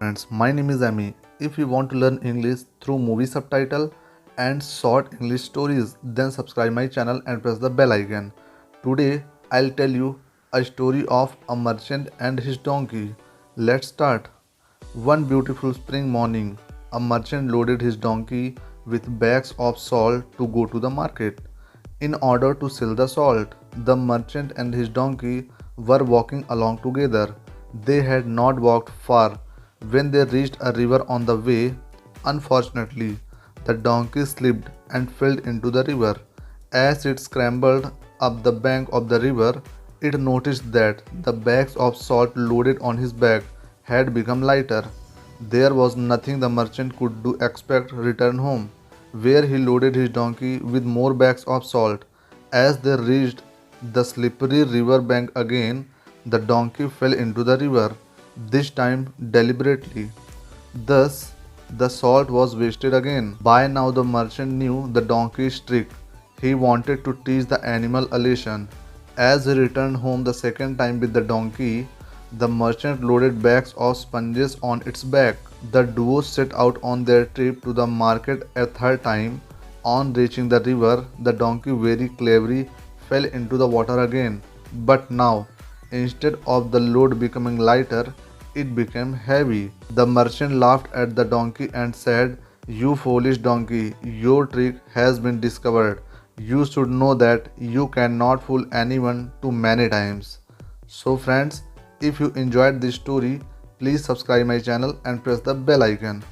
Friends, my name is Amy. If you want to learn English through movie subtitle and short English stories, then subscribe my channel and press the bell icon. Today, I'll tell you a story of a merchant and his donkey. Let's start. One beautiful spring morning, a merchant loaded his donkey with bags of salt to go to the market. In order to sell the salt, the merchant and his donkey were walking along together. They had not walked far when they reached a river on the way. Unfortunately, the donkey slipped and fell into the river. As it scrambled up the bank of the river, it noticed that the bags of salt loaded on his back had become lighter. There was nothing the merchant could do except return home, where he loaded his donkey with more bags of salt. As they reached the slippery river bank again, the donkey fell into the river, this time deliberately. Thus, the salt was wasted again. By now, the merchant knew the donkey's trick. He wanted to teach the animal a lesson. As he returned home the second time with the donkey, the merchant loaded bags of sponges on its back. The duo set out on their trip to the market a third time. On reaching the river, the donkey very cleverly fell into the water again. But now, instead of the load becoming lighter, it became heavy. The merchant laughed at the donkey and said, "You foolish donkey, your trick has been discovered. You should know that you cannot fool anyone too many times." So friends, if you enjoyed this story, please subscribe my channel and press the bell icon.